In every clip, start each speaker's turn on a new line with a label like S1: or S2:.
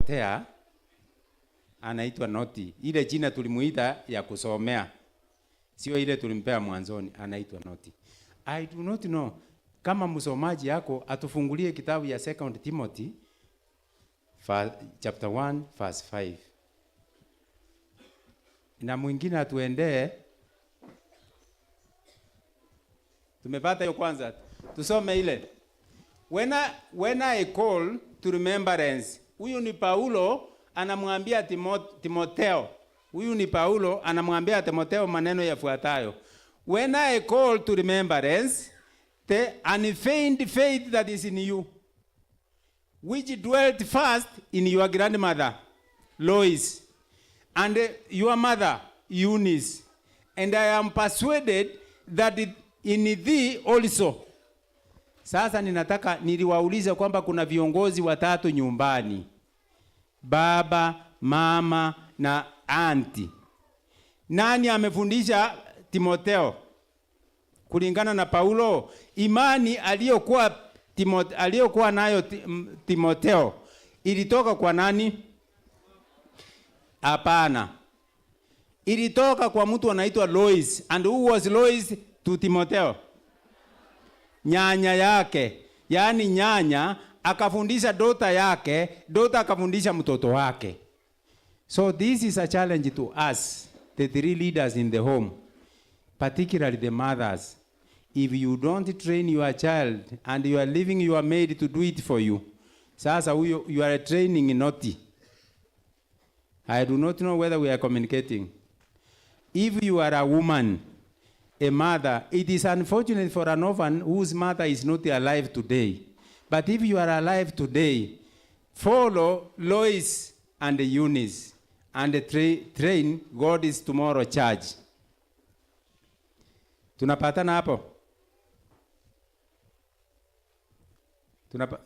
S1: akapotea, anaitwa Noti. Ile jina tulimuita ya kusomea, sio ile tulimpea mwanzoni, anaitwa Noti. I do not know kama msomaji yako atufungulie kitabu ya 2 Timothy chapter 1 verse 5. Na mwingine atuendee. Tumepata hiyo kwanza. Tusome ile. When I call to remembrance. Huyu ni Paulo anamwambia Timotheo. Huyu ni Paulo anamwambia Timotheo maneno yafuatayo. When I call to remembrance the unfeigned faith that is in you, which dwelt first in your grandmother Lois and your mother Eunice, and I am persuaded that in thee also. Sasa niliwauliza kwamba kuna viongozi watatu nyumbani, baba, mama na aunti. Nani amefundisha Timotheo? Kulingana na Paulo, imani aliyokuwa nayo Timotheo ilitoka kwa nani? Hapana. Ilitoka kwa mtu anaitwa Lois. And who was Lois to Timotheo? Nyanya yake. Yaani nyanya akafundisha dota yake, dota akafundisha mtoto wake. So this is a challenge to us, the three leaders in the home, particularly the mothers. If you don't train your child and you are leaving your maid to do it for you, sasa you are training Naughty. I do not know whether we are communicating. If you are a woman, a mother, it is unfortunate for an orphan whose mother is not alive today. But if you are alive today, follow Lois and Eunice and train God is tomorrow charge. Tunapatana hapo?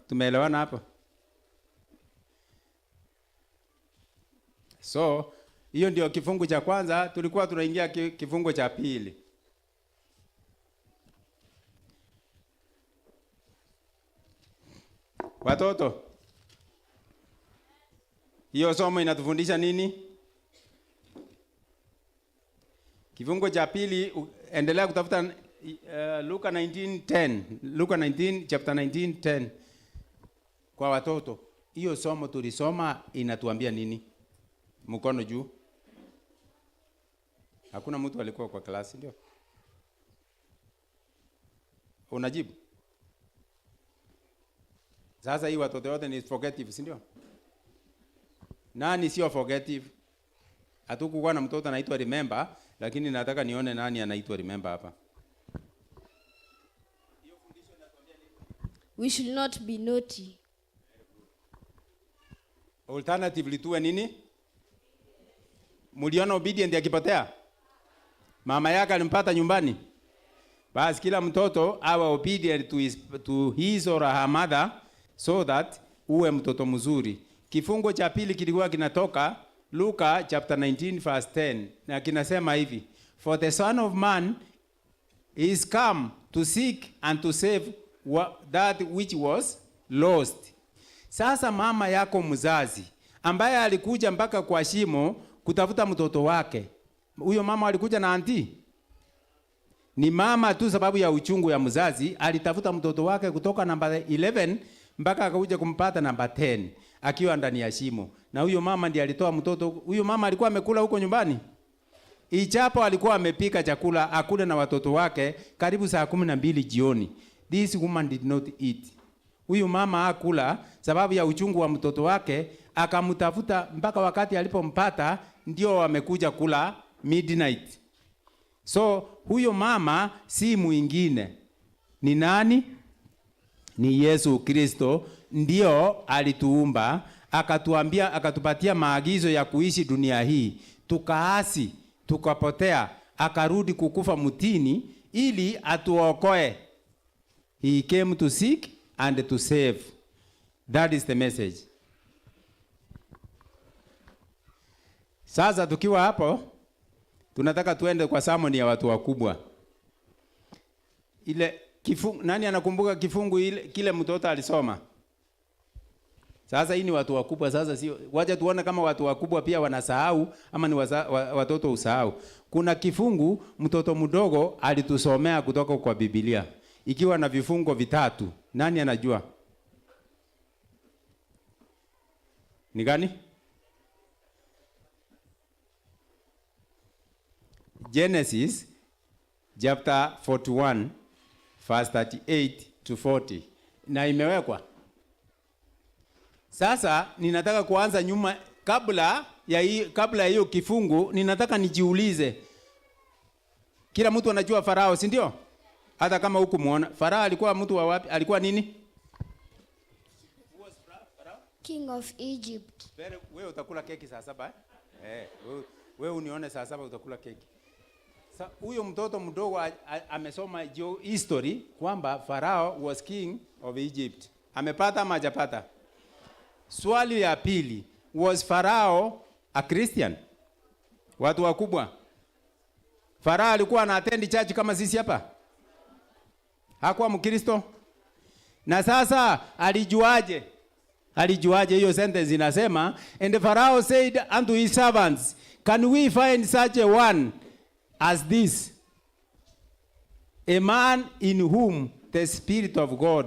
S1: Tumeelewana hapo? So, hiyo ndio kifungu cha kwanza. Tulikuwa tunaingia kifungu cha pili. Watoto, hiyo somo inatufundisha nini? Kifungu cha pili, endelea kutafuta Luka 19:10. Luka 19 chapter 19:10. Kwa watoto, hiyo somo tulisoma inatuambia nini? Mkono juu. Hakuna mtu alikuwa kwa klasi, ndio? Unajibu? Sasa hii watoto wote ni forgettive, si ndio? Nani sio forgettive? Hatukuwa na mtoto anaitwa remember, lakini nataka nione nani anaitwa remember hapa.
S2: We should not be naughty.
S1: Alternatively tuwe nini? Muliona obedient akipotea? Mama yake alimpata nyumbani. Basi kila mtoto awe obedient to his or her mother, so that uwe mtoto mzuri. Kifungo cha pili kilikuwa kinatoka Luka chapter 19 verse 10. Na kinasema hivi, for the Son of Man is come to seek and to save that which was lost. Sasa mama yako mzazi ambaye alikuja mpaka kwa shimo kutafuta mtoto wake, huyo mama alikuja na anti? Ni mama tu sababu ya uchungu ya mzazi alitafuta mtoto wake kutoka namba 11 mpaka akakuja kumpata namba 10 akiwa ndani ya shimo. Na huyo mama ndiye alitoa mtoto. Huyo mama alikuwa amekula huko nyumbani. Ichapo alikuwa amepika chakula akule na watoto wake karibu saa 12 jioni. This woman did not eat. Huyo mama hakula sababu ya uchungu wa mtoto wake, akamtafuta mpaka wakati alipompata ndio wamekuja kula midnight. So huyo mama si mwingine. Ni nani? Ni Yesu Kristo. Ndio alituumba, akatuambia, akatupatia maagizo ya kuishi dunia hii. Tukaasi, tukapotea, akarudi kukufa mtini ili atuokoe. He came to seek and to save. That is the message. Sasa tukiwa hapo, tunataka tuende kwa sermon ya watu wakubwa. Ile nani anakumbuka kifungu ile kile mtoto alisoma? Sasa hii ni watu wakubwa. Sasa sio, wacha tuone kama watu wakubwa pia wanasahau ama ni watoto usahau. Kuna kifungu mtoto mdogo alitusomea kutoka kwa Biblia, ikiwa na vifungo vitatu. Nani anajua? Ni gani? Genesis chapter 41 verse 38 to 40. Na imewekwa. Sasa ninataka kuanza nyuma kabla ya hiyo kifungu. Ninataka nijiulize, kila mtu anajua Farao, si ndio? Hata kama huku muona Farao alikuwa mtu wa wapi? Alikuwa nini?
S2: King of Egypt.
S1: Wewe utakula keki saa 7 wewe unione saa 7 utakula keki. Sasa huyo mtoto mdogo amesoma history kwamba Farao was king of Egypt. Amepata ama hajapata? Swali ya pili, was Farao a Christian? Watu wakubwa, Farao alikuwa ana attend church kama sisi hapa? Hakuwa Mkristo. Na sasa alijuaje? Hiyo sentence inasema, and Pharaoh said unto his servants, can we find such a one as this, a man in whom the Spirit of God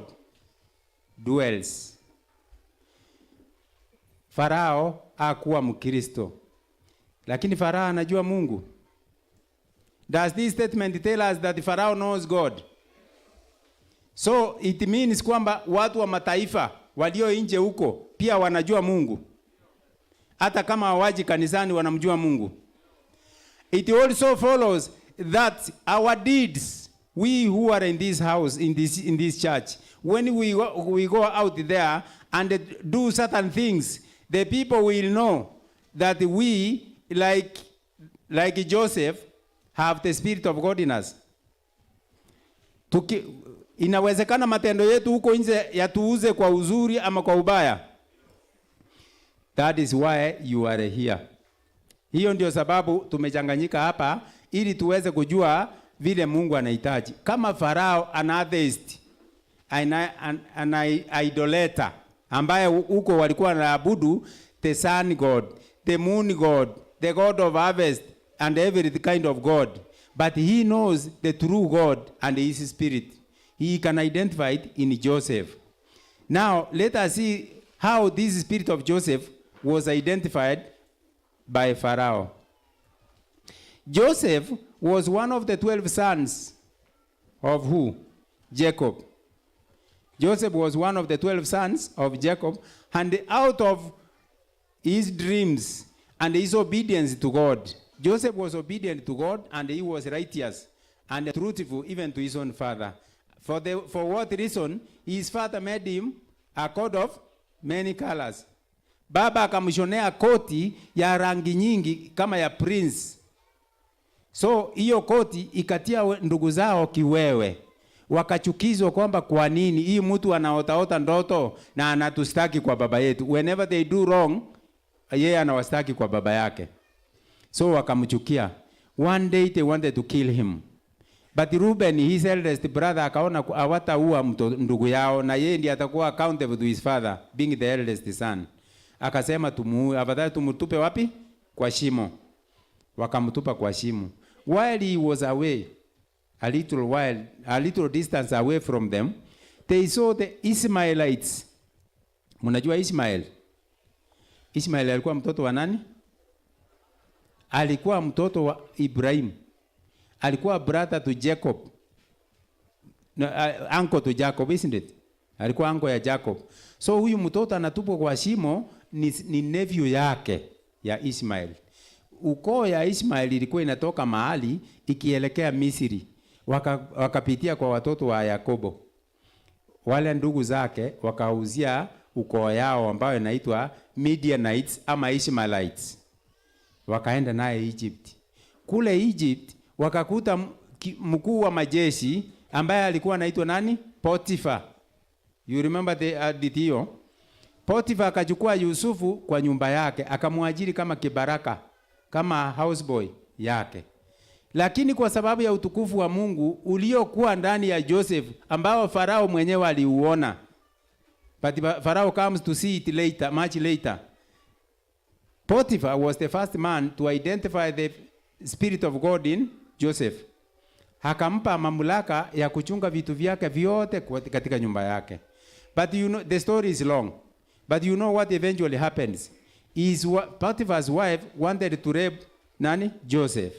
S1: dwells? Farao hakuwa Mkristo, lakini Farao anajua Mungu. Does this statement tell us that Farao knows God? So it means kwamba watu wa mataifa walio nje huko pia wanajua Mungu, hata kama hawaji kanisani wanamjua Mungu. It also follows that our deeds, we who are in this house, in this church, when we go out there and do certain things, the people will know that we, like Joseph, have the Spirit of God in us. Inawezekana matendo yetu huko nje yatuuze kwa uzuri ama kwa ubaya. That is why you are here. Hiyo ndio sababu tumechanganyika hapa, ili tuweze kujua vile Mungu anahitaji. Kama Farao an atheist, an idolater, ambaye huko walikuwa wanaabudu the sun god, the moon god, the god of harvest and every kind of god, but he knows the true God and his Spirit. He can identify it in Joseph. Now let us see how this spirit of Joseph was identified by Pharaoh. Joseph was one of the 12 sons of who? Jacob. Joseph was one of the 12 sons of Jacob, and out of his dreams and his obedience to God, Joseph was obedient to God, and he was righteous and truthful even to his own father. For what reason? His father made him a coat of many colors. Baba akamshonea koti ya rangi nyingi kama ya prince. So hiyo koti ikatia ndugu zao kiwewe. Wakachukizwa kwamba kwa nini hii mtu anaotaota ndoto na anatustaki kwa baba yetu. Whenever they do wrong, yeye anawastaki kwa baba yake. So wakamchukia. One day they wanted to kill him. But Reuben, his eldest brother, akaona hawataua ndugu yao, na yeye ndiye atakuwa accountable to his father, being the eldest son. Akasema tumuue, afadhali tumutupe wapi? Kwa shimo. Wakamtupa kwa shimo. While he was away, a little distance away from them, they saw the Ishmaelites. Mnajua Ishmael? Ishmael alikuwa mtoto wa nani? Alikuwa mtoto wa Ibrahim. Alikuwa brother to Jacob. No, uncle to Jacob, isn't it? Alikuwa uncle ya Jacob. So huyu mtoto anatupwa kwa shimo ni nephew yake ya Ishmael. Ukoo ya Ishmael ilikuwa inatoka mahali ikielekea Misri. Wakapitia kwa watoto wa Yakobo. Wale ndugu zake wakauzia ukoo yao ambao inaitwa Midianites ama Ishmaelites. Wakaenda naye Egypt. Kule Egypt wakakuta mkuu wa majeshi ambaye alikuwa anaitwa nani? Potiphar. You remember the hiyo? Potiphar akachukua Yusufu kwa nyumba yake, akamwajiri kama kibaraka, kama houseboy yake. Lakini kwa sababu ya utukufu wa Mungu uliokuwa ndani ya Joseph, ambao Farao mwenyewe aliuona, But Pharaoh comes to see it later, much later. Potiphar was the first man to identify the Spirit of God in Joseph. Hakampa mamlaka ya kuchunga vitu vyake vyote katika nyumba yake. But you know, the story is long. But you know what eventually happens? Potiphar's wife wanted to rape Joseph.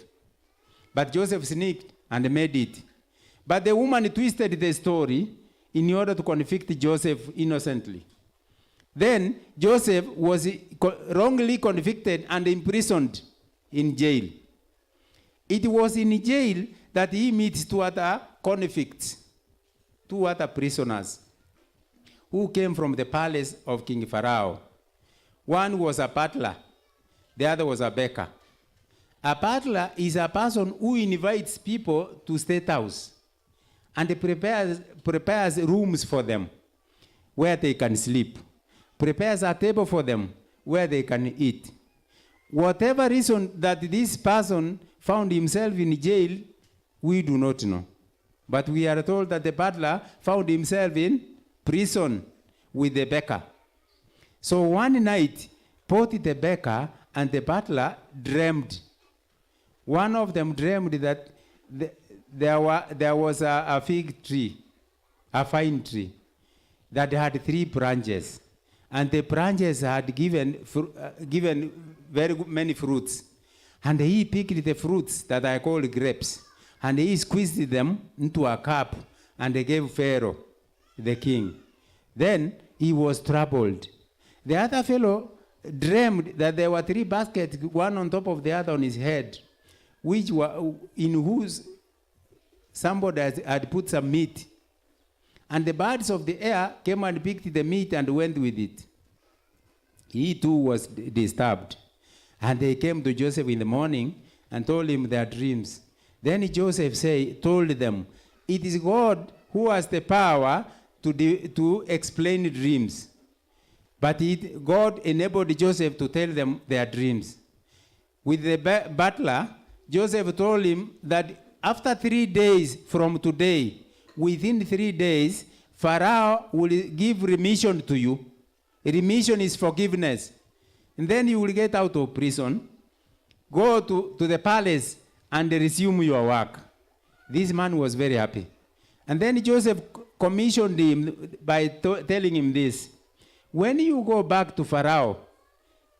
S1: But Joseph sneaked and made it. But the woman twisted the story in order to convict Joseph innocently. Then Joseph was wrongly convicted and imprisoned in jail. It was in jail that he meets two other convicts, two other prisoners, who came from the palace of King Pharaoh. One was a butler, the other was a baker. A butler is a person who invites people to State House and prepares rooms for them where they can sleep, prepares a table for them where they can eat. Whatever reason that this person found himself in jail, we do not know. But we are told that the butler found himself in prison with the baker. So one night, both the baker and the butler dreamed. One of them dreamed that there was a fig tree, a fine tree, that had 3 branches. And the branches had given very many fruits. And he picked the fruits that I call grapes. And he squeezed them into a cup and gave Pharaoh, the king. Then he was troubled. The other fellow dreamed that there were 3 baskets, one on top of the other on his head, which were in whose somebody had put some meat. And the birds of the air came and picked the meat and went with it. He too was disturbed. And they came to Joseph in the morning and told him their dreams. Then Joseph told them, it is God who has the power to explain dreams. But God enabled Joseph to tell them their dreams. With the butler, Joseph told him that after 3 days from today, within 3 days, Pharaoh will give remission to you. Remission is forgiveness. And then you will get out of prison, go to the palace, and resume your work. This man was very happy. And then Joseph commissioned him by telling him this. When you go back to Pharaoh,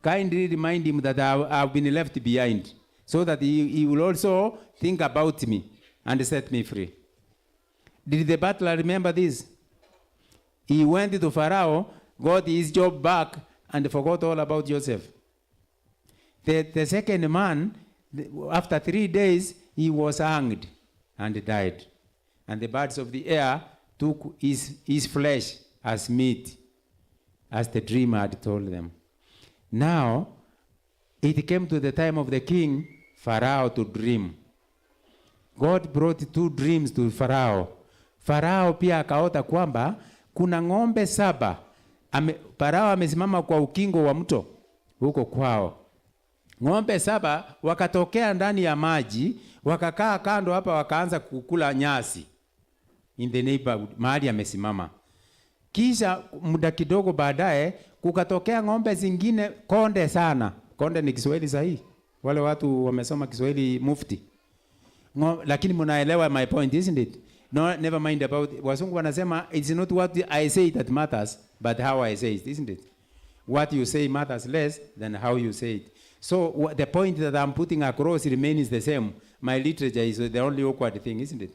S1: kindly remind him that I've been left behind, so that he will also think about me and set me free. Did the butler remember this? He went to Pharaoh, got his job back, and forgot all about Joseph. The second man, after 3 days, he was hanged and died. And the birds of the air took his flesh as meat, as the dreamer had told them. Now, it came to the time of the king, Pharaoh, to dream. God brought 2 dreams to Pharaoh. Pharaoh pia akaota kwamba kuna ng'ombe 7. Pharaoh amesimama kwa ukingo wa mto huko kwao. Ng'ombe 7 wakatokea ndani ya maji, wakakaa kando hapa, wakaanza kukula nyasi in the neighborhood, mahali amesimama. Kisha muda kidogo baadaye kukatokea ng'ombe zingine konde sana. Konde ni Kiswahili sahihi? Wale watu wamesoma Kiswahili mufti. Lakini mnaelewa my point, isn't it? No, never mind about it. Wasungu wanasema it's not what I say that matters, but how I say it, isn't it? What you say matters less than how you say it. So the point that I'm putting across remains the same. My literature is the only awkward thing, isn't it?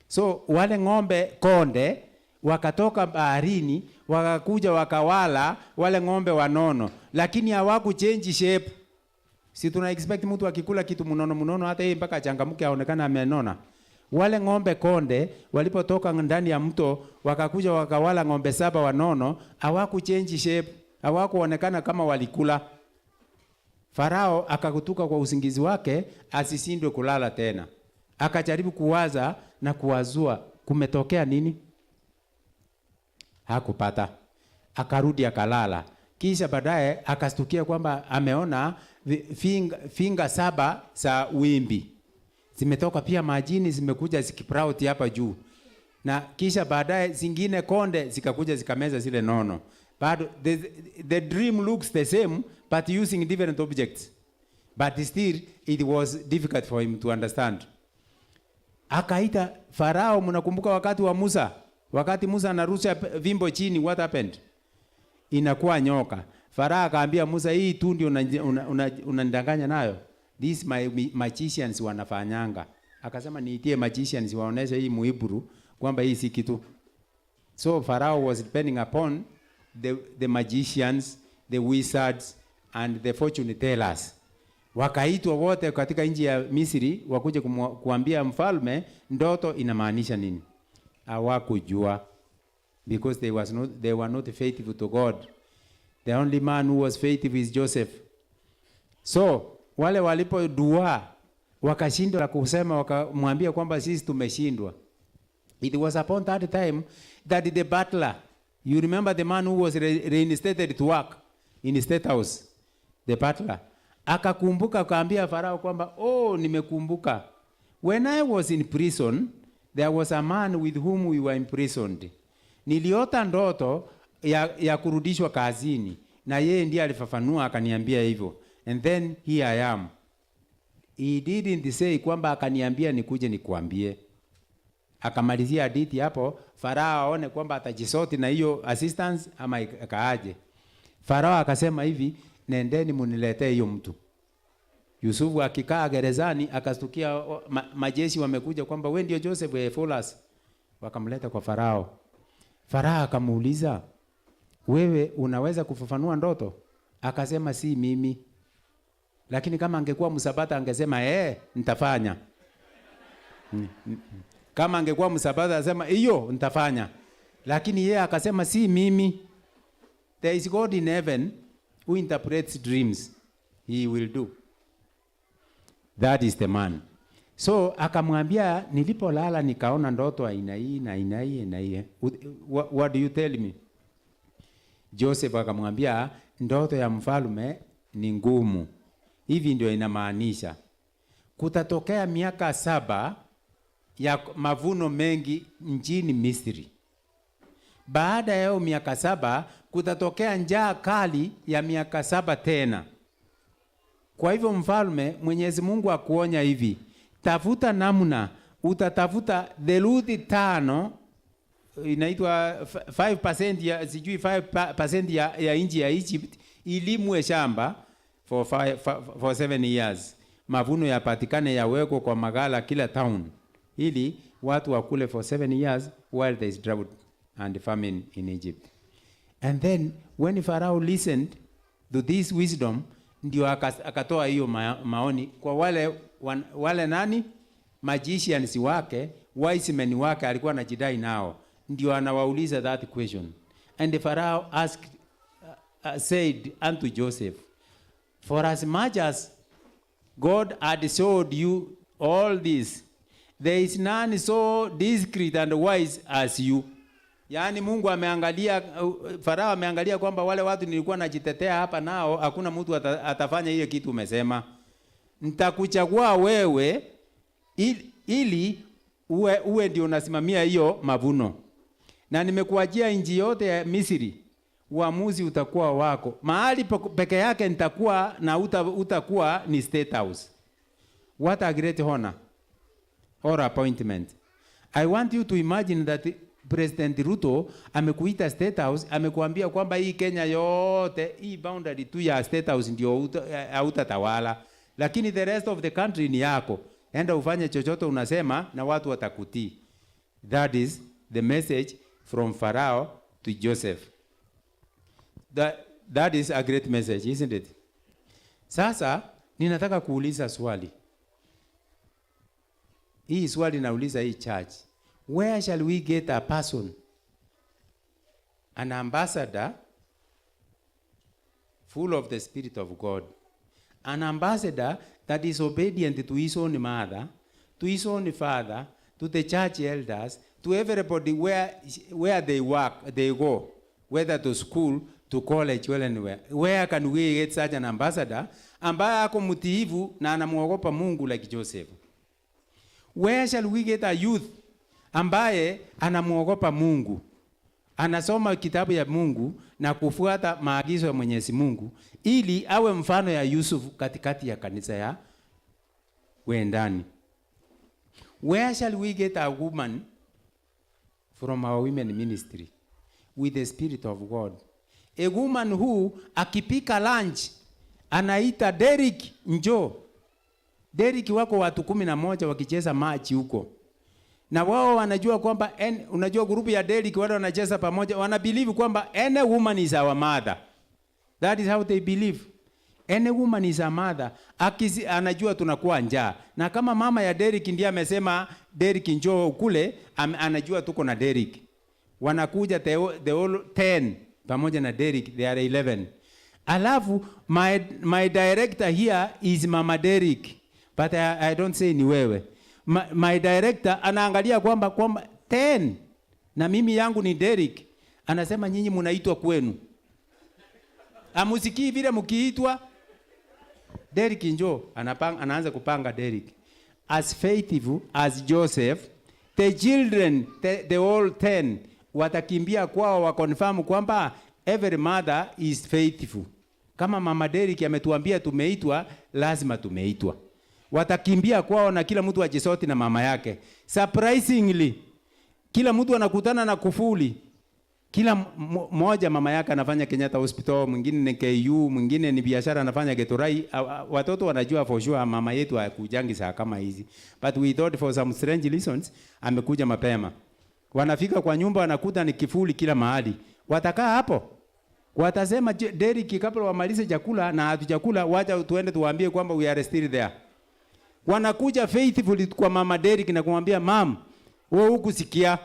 S1: So wale ng'ombe konde wakatoka baharini, wakakuja wakawala wale ng'ombe wanono, lakini hawaku change shape. Si tuna expect mtu akikula kitu munono hata yeye mpaka changamuke aonekana amenona. Wale ng'ombe konde walipotoka ndani ya mto, wakakuja wakawala ng'ombe 7 wanono, hawaku change shape, hawakuonekana kama walikula. Farao akakutuka kwa usingizi wake asishindwe kulala tena. Akajaribu kuwaza na kuwazua kumetokea nini? Hakupata. Akarudi akalala. Kisha baadaye akastukia kwamba ameona finga 7 za wimbi. Zimetoka pia majini, zimekuja zikiprout hapa juu. Na kisha baadaye zingine konde zikakuja zikameza zile nono. But the dream looks the same but using different objects. But still it was difficult for him to understand. Akaita Farao, mnakumbuka wakati wa Musa? Wakati Musa anarusha vimbo chini, what happened? Inakuwa nyoka. Farao akaambia Musa, hii tu ndio unanidanganya nayo. These magicians wanafanyanga. Akasema niitie magicians waoneshe hii Muhiburu kwamba hii si kitu. So Pharaoh was depending upon the magicians, the wizards and the fortune tellers. Wakaitwa wote katika nchi ya Misri wakuje kuambia mfalme ndoto inamaanisha nini. Hawakujua because they were not faithful to God. The only man who was faithful is Joseph. So wale walipodua wakashindwa kusema, wakamwambia kwamba sisi tumeshindwa. It was upon that time that the butler, you remember the man who was reinstated to work in the state house, the butler, akakumbuka akaambia Farao kwamba nimekumbuka, when I was in prison there was a man with whom we were imprisoned. Niliota ndoto ya kurudishwa kazini na yeye ndiye alifafanua akaniambia hivyo, and then here I am. He didn't say kwamba akaniambia nikuje nikuambie. Akamalizia hadithi hapo. Farao aone kwamba atajisoti na hiyo assistance ama akaaje. Farao akasema hivi, nendeni muniletee hiyo mtu. Yusufu akikaa gerezani akastukia majeshi wamekuja kwamba wewe ndio Joseph Folas. Wakamleta kwa Farao. Farao akamuuliza, wewe unaweza kufafanua ndoto? Akasema si mimi. Lakini kama angekuwa Msabata angesema nitafanya. Kama angekuwa Msabata asema hiyo nitafanya. Lakini yeye akasema si mimi. There is God in heaven who interprets dreams. He will do. That is the man. So akamwambia, nilipolala nikaona ndoto aina hii na aina hii na hii. What do you tell me? Joseph akamwambia, ndoto ya mfalme ni ngumu. Hivi ndio inamaanisha kutatokea miaka 7 ya mavuno mengi nchini Misri. Baada ya miaka 7 kutatokea njaa kali ya miaka 7 tena. Kwa hivyo mfalme, Mwenyezi Mungu akuonya hivi, tafuta namna, utatafuta theluthi 5, inaitwa 5% ya sijui 5% ya nchi ya Egypt ilimwe shamba for 7 years. Mavuno yapatikane yawekwe kwa magala kila town, ili watu wakule for 7 years while there is drought and famine in Egypt. And then when Pharaoh listened to this wisdom, ndio akatoa hiyo maoni kwa wale nani magicians wake, wise men wake alikuwa anajidai nao, ndio anawauliza that question. And the Pharaoh asked said unto Joseph, for as much as God had showed you all this, there is none so discreet and wise as you. Yaani Mungu ameangalia, Farao ameangalia kwamba wale watu nilikuwa najitetea hapa nao hakuna mtu atafanya ile kitu umesema. Nitakuchagua wewe ili uwe ndio unasimamia hiyo mavuno. Na nimekuajia nchi yote ya Misri, uamuzi utakuwa wako. Mahali peke yake nitakuwa na utakuwa ni state house. What a great honor or appointment. I want you to imagine that President Ruto amekuita state house, amekuambia kwamba hii Kenya yote hii boundary tu ya state house ndio hautatawala, lakini the rest of the country ni yako. Enda ufanye chochote unasema na watu watakutii. That is the message from Pharaoh to Joseph. That is a great message, isn't it? Sasa ninataka kuuliza swali. Hii swali nauliza hii church. Where shall we get a person, an ambassador full of the Spirit of God, an ambassador that is obedient to his own mother, to his own father, to the church elders, to everybody where they work, they go, whether to school, to college, well anywhere. Where can we get such an ambassador ambaye ako mtiifu na anamuogopa Mungu like Joseph? Where shall we get a youth ambaye anamuogopa Mungu, anasoma kitabu ya Mungu na kufuata maagizo ya Mwenyezi Mungu, ili awe mfano ya Yusuf katikati ya kanisa ya wendani. Where shall we get a woman from our women ministry with the Spirit of God? A woman who akipika lunch anaita Derek, njoo. Derek wako watu 11 wakicheza machi huko. Na wao wanajua kwamba unajua grupu ya Derek wale wanacheza pamoja, wana believe kwamba any woman is our mother. That is how they believe. Any woman is a mother. Anajua tunakuwa njaa. Na kama mama ya Derek ndiye amesema Derek njoo kule, anajua tuko na Derek. Wanakuja the all 10 pamoja na Derek, they are 11. Alafu my director here is Mama Derek, but I don't say ni wewe. My director anaangalia kwamba 10 na mimi yangu ni Derek. Anasema nyinyi mnaitwa kwenu. Amusikii vile mkiitwa. Derek njoo, anaanza kupanga Derek. As faithful as Joseph, the children, the all 10 watakimbia kwao wa confirm kwamba every mother is faithful. Kama Mama Derek ametuambia tumeitwa, lazima tumeitwa. Watakimbia kwao na kila mtu ajisoti na mama yake. Surprisingly, kila mtu anakutana na kufuli. Kila mmoja mama yake anafanya Kenyatta Hospital, mwingine ni KU, mwingine ni biashara anafanya Getorai. Watoto wanajua for sure mama yetu hakujangi saa kama hizi. But we thought for some strange reasons amekuja mapema. Wanafika kwa nyumba wanakuta ni kifuli kila mahali. Watakaa hapo. Watasema Derek kabla wamalize chakula na hatujakula, wacha tuende tuwaambie kwamba we are still there. Wanakuja faithfully kwa Mama Derek na kumwambia mam, wewe hukusikia.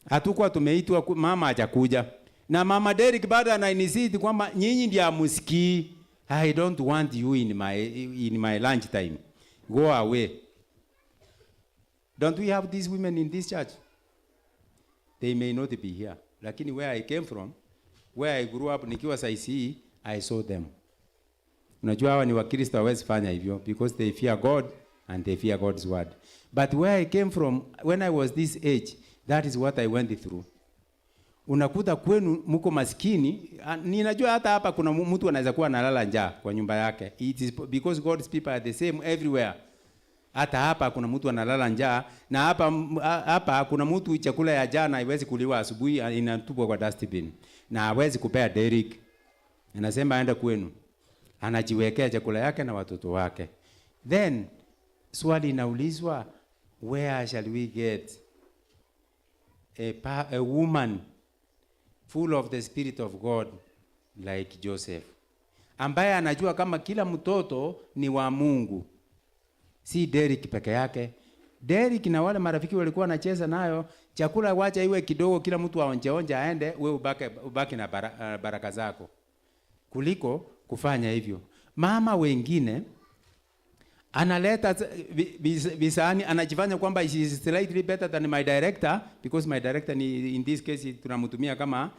S1: Hatukuwa tumeitwa, mama hajakuja. Na Mama Derek bado anainsist kwamba nyinyi ndio amusikii. I don't want you in my lunch time. Go away. Don't we have these women in this church? They may not be here. Lakini where I came from, where I grew up nikiwa saisi, I saw them. Unajua hawa ni Wakristo hawezi fanya hivyo because they fear God and they fear God's word. But where I came from, when I was this age, that is what I went through. Unakuta kwenu mko maskini, ninajua hata hapa kuna mtu anaweza kuwa analala njaa kwa nyumba yake. It is because God's people are the same everywhere. Hata hapa kuna mtu analala njaa na hapa kuna mtu chakula ya jana haiwezi kuliwa asubuhi, inatupwa kwa dustbin. Na hawezi kupea Derek. Anasema aenda kwenu. Anajiwekea chakula yake na watoto wake. Then swali inaulizwa, where shall we get a woman full of the Spirit of God like Joseph, ambaye anajua kama kila mtoto ni wa Mungu, si Derek peke yake. Derek na wale marafiki walikuwa wanacheza nayo, chakula wacha iwe kidogo, kila mtu aonje aende, wewe ubaki na baraka zako, kuliko kufanya hivyo. Mama wengine analeta visani, anajifanya kwamba she is slightly better than my director, because my director ni in this case tunamtumia kama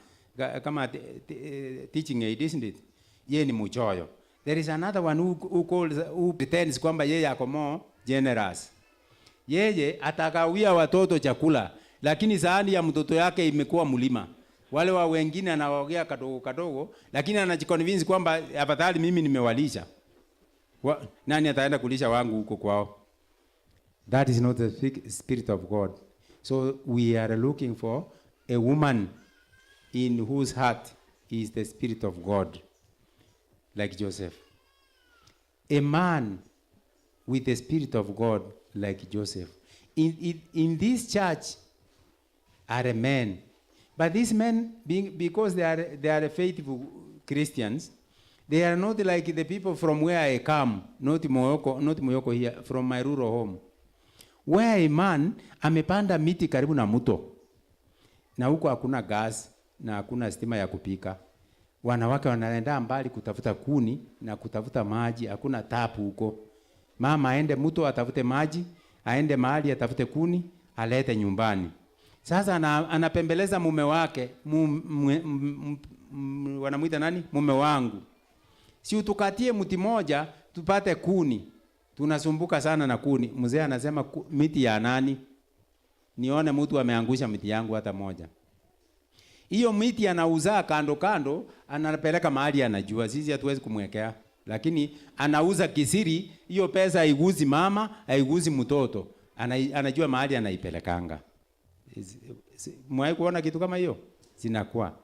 S1: teaching aid, isn't it? Yeye ni mchoyo. There is another one who pretends kwamba yeye ako more generous. Yeye atakawia watoto chakula, lakini sahani ya mtoto yake imekuwa mlima. Wale wa wengine anawaogea kadogo kadogo, lakini anajiconvince kwamba afadhali mimi nimewalisha. Nani ataenda kulisha wangu huko kwao? That is not the Spirit of God. So we are looking for a woman in whose heart is the Spirit of God, like Joseph. A man with the Spirit of God, like Joseph. In this church are men. But these men, because they are faithful Christians, they are not like the people from where I come, not Moyoko here, from my rural home. Where a man amepanda miti karibu na mto, na huko hakuna gas na hakuna stima ya kupika. Wanawake wanaenda mbali kutafuta kuni na kutafuta maji, hakuna tapu huko. Mama aende mto atafute maji, aende mahali atafute kuni, alete nyumbani. Sasa anapembeleza mume wake, wanamuita nani? Mume wangu. Si utukatie mti moja tupate kuni. Tunasumbuka sana na kuni. Mzee anasema miti ya nani? nione mtu ameangusha miti yangu hata moja. Hiyo miti anauza kando kando, anapeleka mahali anajua. Sisi hatuwezi kumwekea. Lakini anauza kisiri, hiyo pesa haiguzi mama, haiguzi mtoto. Anajua mahali anaipelekanga. Mwahi kuona kitu kama hiyo? Zinakuwa.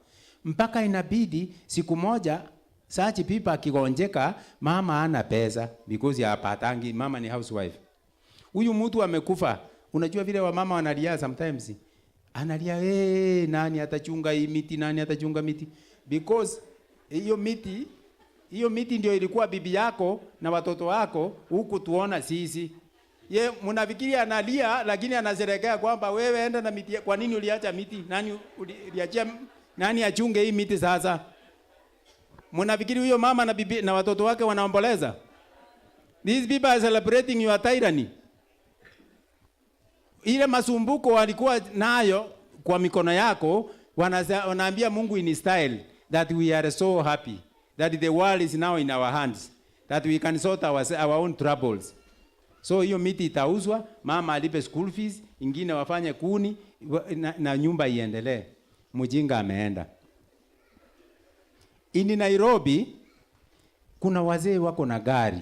S1: Mpaka inabidi siku moja such people akigonjeka, mama hana pesa because ya patangi, mama ni housewife. Huyu mtu amekufa. Unajua vile wamama wanalia sometimes. Analia, nani atachunga hii miti, nani atachunga miti? Because hiyo miti ndio ilikuwa bibi yako na watoto wako, huku tuona sisi. Mnafikiri analia lakini anaserekea kwamba wewe enda na miti. Kwa nini uliacha miti? Nani uliachia, nani achunge hii miti sasa? Mnafikiri huyo mama na bibi na watoto wake wanaomboleza? These people are celebrating your tyranny. Ile masumbuko walikuwa nayo kwa mikono yako, wanaambia Mungu in style that we are so happy that the world is now in our hands, that we can sort our own troubles. So hiyo miti itauzwa, mama alipe school fees, ingine wafanye kuni na nyumba iendelee. Mjinga ameenda. In Nairobi kuna wazee wako na gari.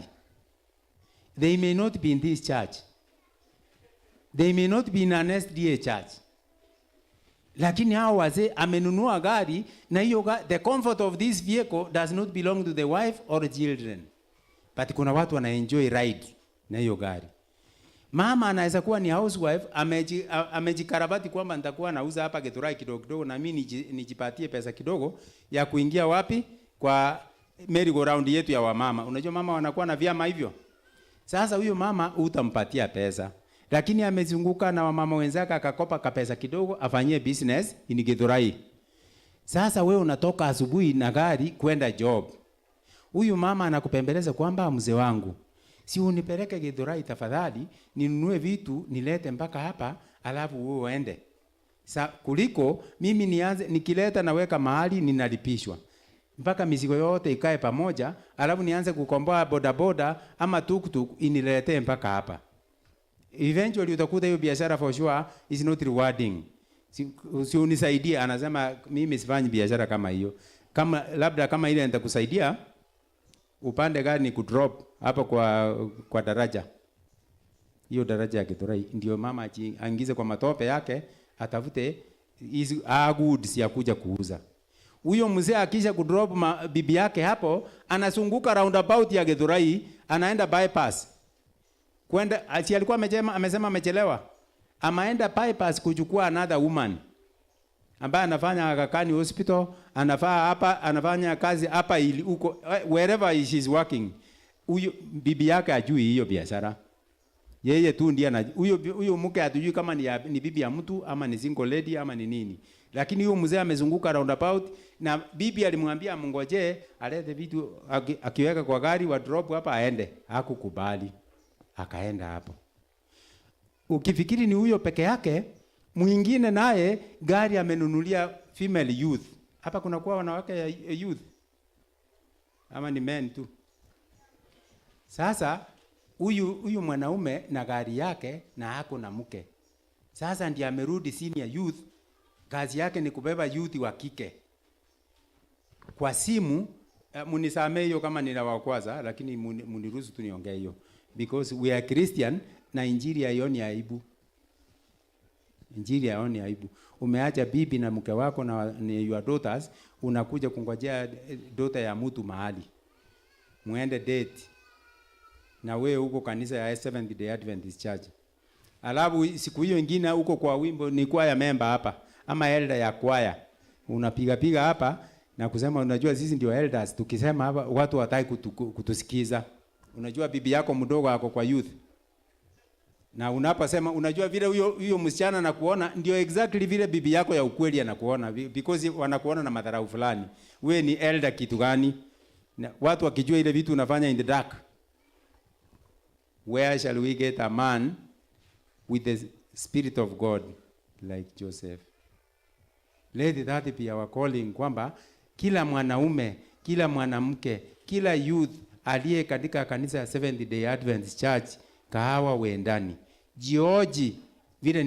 S1: They may not be in this church. They may not be in an SDA church. Lakini hao wazee amenunua gari na hiyo the comfort of this vehicle does not belong to the wife or children. But kuna watu wana enjoy ride na hiyo gari. Mama anaweza kuwa ni housewife, amejikarabati kwamba nitakuwa nauza hapa Githurai kidogo kidogo na mimi nijipatie pesa kidogo ya kuingia wapi? Kwa merry go round yetu ya wamama. Unajua mama wanakuwa na vyama hivyo. Sasa huyo mama utampatia pesa. Lakini amezunguka na wamama wenzake akakopa kapesa kidogo afanyie business in Githurai. Sasa wewe unatoka asubuhi na gari kwenda job. Huyu mama anakupembeleza kwamba mzee wangu, si unipeleke Githurai tafadhali, ninunue vitu nilete mpaka hapa alafu wewe uende. Kuliko mimi nianze nikileta naweka mahali ninalipishwa. Mpaka mizigo yote ikae pamoja, alafu nianze kukomboa bodaboda ama tuktuk iniletee mpaka hapa. Eventually utakuta hiyo biashara for sure is not rewarding. Si unisaidie, anasema mimi sifanyi biashara kama hiyo. Kama labda kama ile nitakusaidia upande gari ni kudrop hapa kwa daraja. Hiyo daraja ya Githurai ndio mama aingize kwa matope yake, atafute hizo goods ya kuja kuuza. Huyo mzee akisha kudrop bibi yake hapo, anazunguka roundabout ya Githurai, anaenda bypass. Kwenda asi alikuwa amesema amechelewa. Amaenda bypass kuchukua another woman ambaye anafanya Agakani hospital, anafanya kazi hapa ili huko wherever she is working. Huyo bibi yake ajui hiyo biashara. Yeye tu ndiye huyo mke hatujui kama ni bibi ya mtu ama ni single lady ama ni nini. Lakini huyo mzee amezunguka roundabout na bibi alimwambia mngoje alete vitu akiweka kwa gari wa drop hapa aende. Hakukubali. Akaenda hapo. Ukifikiri ni huyo peke yake, mwingine naye gari amenunulia female youth. Hapa kuna kuwa wanawake ya youth. Ama ni men tu. Sasa huyu mwanaume na gari yake na hako na mke. Sasa ndiye amerudi senior youth. Kazi yake ni kubeba youth wa kike. Kwa simu, munisamee hiyo kama ninawakwaza, lakini muniruhusu tu niongee hiyo. Because we are Christian na injili haioni aibu. Injili haioni aibu. Umeacha bibi na mke wako na your daughters, unakuja kungojea daughter ya mtu mahali. Muende date. Na wewe huko kanisa ya Seventh Day Adventist Church. Alafu siku hiyo nyingine huko kwa wimbo ni kwaya member hapa ama elder ya kwaya. Unapiga hapa na kusema unajua sisi ndio elders, tukisema hapa watu wataki kutusikiza. Unajua bibi yako mdogo ako kwa youth. Na unaposema unajua vile huyo msichana na kuona ndio exactly vile bibi yako ya ukweli anakuona, because wanakuona na madharau fulani. Wewe ni elder kitu gani? Na watu wakijua ile vitu unafanya in the dark. Where shall we get a man with the spirit of God like Joseph? Let that be our calling, kwamba kila mwanaume, kila mwanamke, kila youth aliye katika kanisa ya Seventh Day Adventist Church kahawa wendani. George vile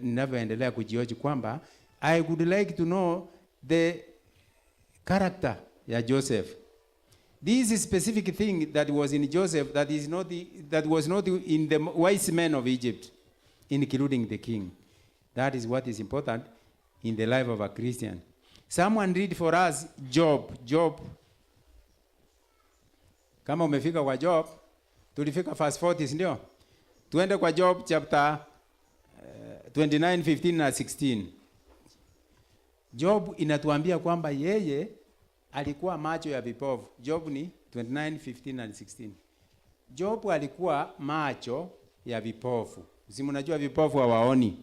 S1: ninavyoendelea kujioji kwamba I would like to know the character ya Joseph. This is specific thing that was in Joseph that was not in the wise men of Egypt, including the king. That is what is important in the life of a Christian. Someone read for us Job. Kama umefika kwa Job, tulifika verse 40, ndio? Tuende kwa Job chapter 29, 15 na 16. Job inatuambia kwamba yeye alikuwa macho ya vipofu. Job ni 29, 15 and 16. Job alikuwa macho ya vipofu. Si mnajua vipofu hawaoni.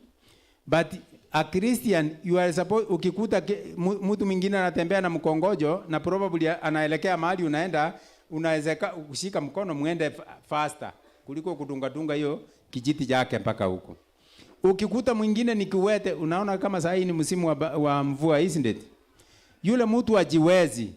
S1: But a Christian, you are supposed, ukikuta mtu mwingine anatembea na mkongojo na probably anaelekea mahali unaenda, unaweza kushika mkono muende faster kuliko kudunga hiyo kijiti chake mpaka huko. Ukikuta mwingine ni kiwete, unaona kama saa hii ni msimu wa mvua, isn't it? Yule mtu ajiwezi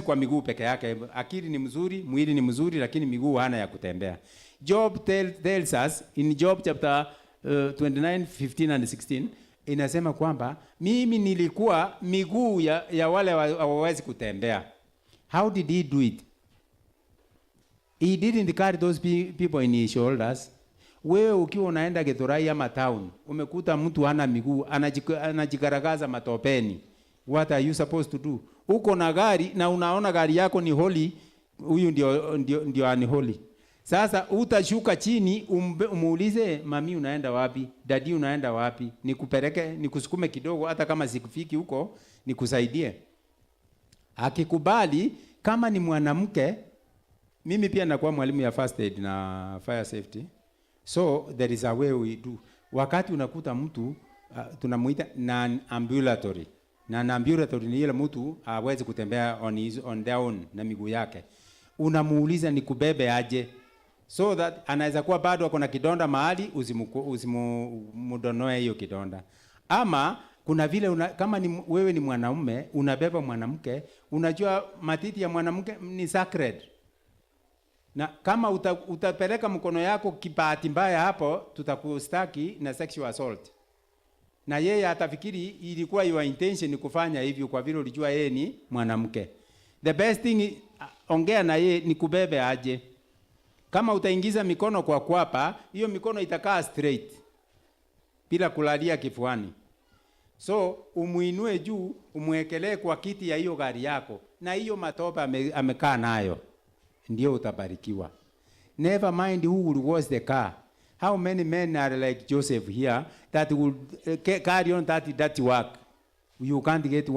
S1: kwa miguu peke yake. Akili ni mzuri, mwili ni mzuri, lakini miguu hana ya kutembea. Job tells us in Job chapter 29, 15 and 16, inasema kwamba mimi nilikuwa miguu ya wale hawawezi kutembea. How did he do it? He didn't carry those people in his shoulders. Wewe ukiwa unaenda Githurai ama town, umekuta mtu hana miguu, anajigaragaza matopeni. What are you supposed to do? Uko na gari na unaona gari yako ni holy, huyu ndio unholy. Sasa utashuka chini umuulize mami unaenda wapi? Daddy unaenda wapi? Nikupeleke, nikusukume kidogo hata kama sikufiki huko, nikusaidie. Akikubali kama ni mwanamke, mimi pia nakuwa mwalimu ya first aid na fire safety. So there is a way we do. Wakati unakuta mtu tunamuita non-ambulatory. Non-ambulatory ni ile mtu hawezi kutembea on their own na miguu yake. Unamuuliza nikubebe aje? So that anaweza kuwa bado ako na kidonda mahali, usimudonoe hiyo kidonda. Ama kuna vile kama wewe ni mwanaume unabeba mwanamke, unajua matiti ya mwanamke ni sacred. Na kama utapeleka mkono yako kibahati mbaya hapo, tutakustaki na sexual assault. Na yeye atafikiri ilikuwa your intention kufanya hivyo kwa vile ulijua yeye ni mwanamke. The best thing, ongea na yeye nikubebe aje. Kama utaingiza mikono kwa kwapa, hiyo mikono itakaa straight bila kulalia kifuani. So umuinue juu, umwekelee kwa kiti ya hiyo gari yako, na hiyo matope amekaa nayo, ndio utabarikiwa. Never mind who will wash the car. How many men are like Joseph here that will carry on that work? You can't get